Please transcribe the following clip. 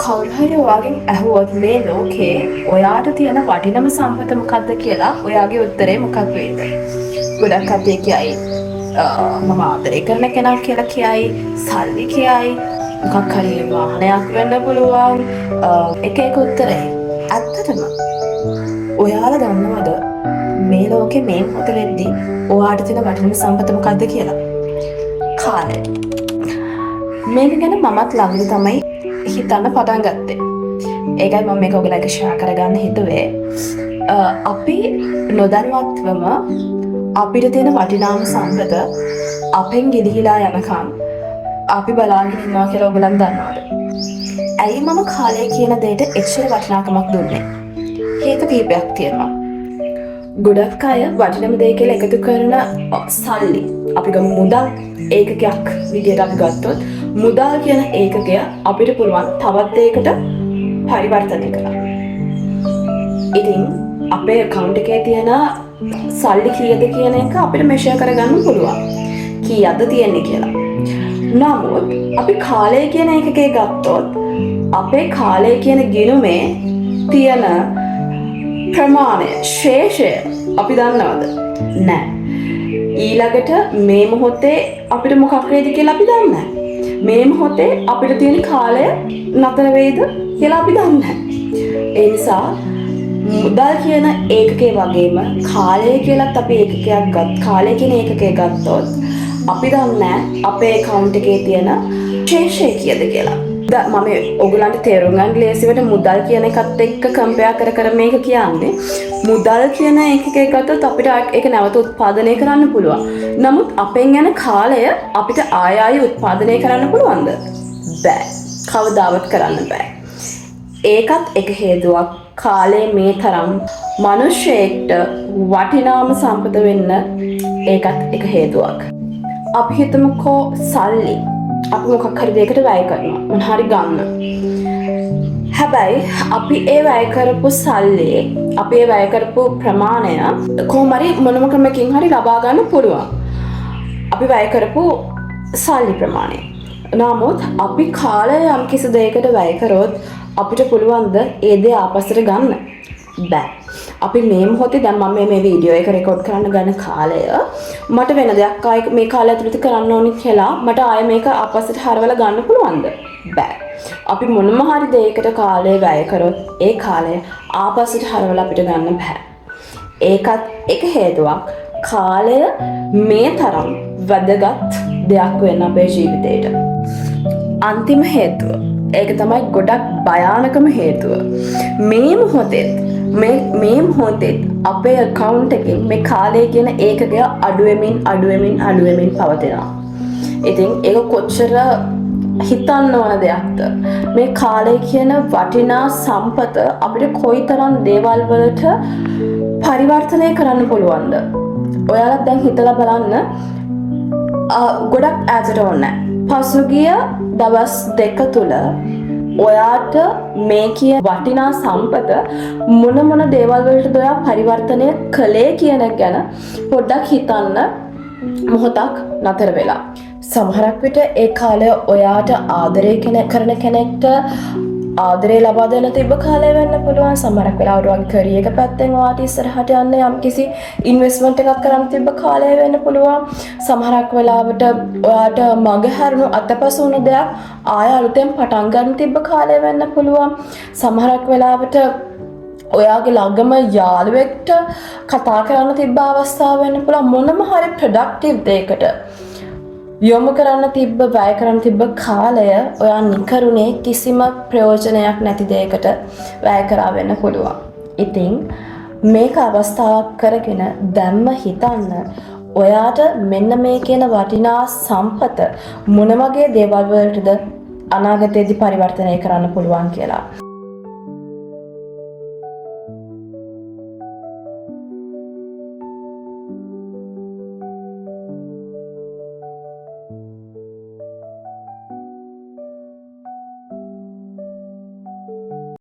කවුරු හරි ඔයාගෙන් ඇහුවොත් මේ ලෝකේ ඔයාට තියෙන වටිනම සම්පත මොකක්ද කියලා ඔයාගේ උත්තරේ මොකක් වේද? ගොඩක් කට්ටිය කියයි මම ආදරය කරන කෙනෙක් කියලා කියයි, සල්ලි කියයි, මොකක් හරි වාහනයක් වෙන්න පුළුවන්, එක එක උත්තරේ. ඇත්තටම ඔයාලා දන්නවද මේ ලෝකේ මේ මොහොත වෙද්දී ඔයාට තියෙන වටිනම සම්පත මොකක්ද කියලා? කාලය. මේක ගැන මමත් ළඟදි තමයි හිතන්න පටන් ගත්තේ. ඒකයි මම මේක ඔයගලට ෂෙයා කරගන්න හිතුවේ. අපි නොදැනුවත්වම අපිට තියෙන වටිනාම සම්පත අපෙන් ගිලිහිලා යනකම් අපි බලාගෙන ඉන්නවා කියලා ඔයගලන් දන්නවද? ඇයි මම කාලය කියන දෙයට එච්චර වටිනාකමක් දුන්නේ? හේතු කිහිපයක් තියෙනවා. ගොඩක් අය වටිනම දේ කියලා එකතු කරන සල්ලි, අපි ගමු මුදල් ඒකකයක් විදියට අපි ගත්තොත් මුදල් කියන ඒකකය අපිට පුළුවන් තවත් දෙයකට පරිවර්තනය කරන්න. ඉතින් අපේ account එකේ තියෙන සල්ලි කීයද කියන එක අපිට measure කරගන්න පුළුවන්. කීයක්ද තියෙන්නේ කියලා. නමුත් අපි කාලය කියන ඒකකේ ගත්තොත් අපේ කාලය කියන ගිණුමේ තියෙන ප්‍රමාණය, ශේෂය අපි දන්නවද? නැහැ. ඊළඟට මේ මොහොතේ අපිට මොකක් වේද කියලා අපි දන්නේ නැහැ. මේ මොහොතේ අපිට තියෙන කාලය නතර වෙයිද කියලා අපි දන්නේ නැහැ. ඒ නිසා මුදල් කියන ඒකකේ වගේම කාලය කියලත් අපි කාලය කියන ඒකකේ ගත්තොත් අපි දන්නේ අපේ account එකේ තියෙන ශේෂය කීයද කියලා. මම ඔයගලන්ට තේරුම් ගන්න ලේසියට මුදල් කියන එකත් එක්ක කම්පෙයාර් කර මේක කියන්නේ. මුදල් කියන එකකේ ගත්තොත් අපිට ඒක නැවත උත්පාදනය කරන්න පුළුවන්. නමුත් අපෙන් යන කාලය අපිට ආයෙ උත්පාදනය කරන්න පුළුවන්ද? බෑ. කවදාවත් කරන්න බෑ. ඒකත් එක හේතුවක්. කාලය මේ තරම් මිනිස්සෙක්ට වටිනාම සම්පත වෙන්න ඒකත් එක හේතුවක්. අපි හිතමුකෝ සල්ලි අපි මොකක් හරි දෙයකට වැය කරනවා. මොන හරි ගන්න. හැබැයි අපි ඒ වැය කරපු සල්ලි, අපි ඒ වැය කරපු ප්‍රමාණය කොහොම හරි මොනම ක්‍රමකින් හරි ලබා ගන්න පුළුවන්. අපි වැය කරපු සල්ලි ප්‍රමාණය. නමුත් අපි කාලය යම් කිසි දෙයකට වැය කරොත් අපිට පුළුවන්ද ඒ දේ ආපස්සට ගන්න? බෑ. අපි මේ මොහොතේ දැන් මම මේ වීඩියෝ එක රෙකෝඩ් කරන්න ගන්න කාලය මට වෙන දෙයක් ආයෙ මේ කාලය ඇතුළත කරන්න ඕනි කියලා මට ආයෙ මේක ආපස්සට හරවලා ගන්න පුළුවන්ද? බෑ. අපි මොනම හරි දෙයකට කාලය වැය කරොත් ඒ කාලය ආපස්සට හරවලා අපිට ගන්න බෑ. ඒකත් එක හේතුවක්. කාලය මේ තරම් වැදගත් දෙයක් වෙන අපේ ජීවිතේට. අන්තිම හේතුව, ඒක තමයි ගොඩක් භයානකම හේතුව. මේ මොහොතේ අපේ account එකෙන් මේ කාලය කියන ඒකකය අඩුවෙමින් පවතිනවා. ඉතින් ඒක කොච්චර හිතන්න ඕන දෙයක්ද? මේ කාලය කියන වටිනා සම්පත අපිට කොයිතරම් දේවල් වලට පරිවර්තනය කරන්න පුළුවන්ද? ඔයාලා දැන් හිතලා බලන්න. ගොඩක් ඈතට ඕනේ. පසුගිය දවස් දෙක තුල ඔයාට මේ කිය වටිනා සම්පත මොන දේවල් වලටද ඔයා පරිවර්තනය කළේ කියන ගැන පොඩ්ඩක් හිතන්න මොහොතක් නතර වෙලා. සමහරක් විට ඒ කාලය ඔයාට ආදරය කරන කෙනෙක්ට ආදරේ ලබා දෙන්න තිබ්බ කාලය වෙන්න පුළුවන්. සමහරක් වෙලාවට වගේ කැරියර් එක පැත්තෙන් ඔයාට ඉස්සරහට යන්න යම්කිසි ඉන්වෙස්ට්මන්ට් එකක් කරන්න තිබ්බ කාලය වෙන්න පුළුවන්. සමහරක් වෙලාවට ඔයාට මග හැරුණු අතපසු වුණ දෙයක් ආය අලුතෙන් පටන් ගන්න තිබ්බ කාලය වෙන්න පුළුවන්. සමහරක් වෙලාවට ඔයාගේ ළඟම යාළුවෙක්ට කතා කරන්න තිබ්බ අවස්ථාව වෙන්න පුළුවන්. මොනම හරි ප්‍රොඩක්ටිව් දෙයකට යොමු කරන්න තිබ්බ වැය කරන්න තිබ්බ කාලය ඔයා නිකරුණේ කිසිම ප්‍රයෝජනයක් නැති දෙයකට වැය කරා වෙන්න පුළුවන්. ඉතින් මේක අවස්ථාවක් කරගෙන දැම්ම හිතන්න ඔයාට මෙන්න මේ කියන වටිනා සම්පත මොන වගේ දේවල් වලටද අනාගතයේදී පරිවර්තනය කරන්න පුළුවන් කියලා.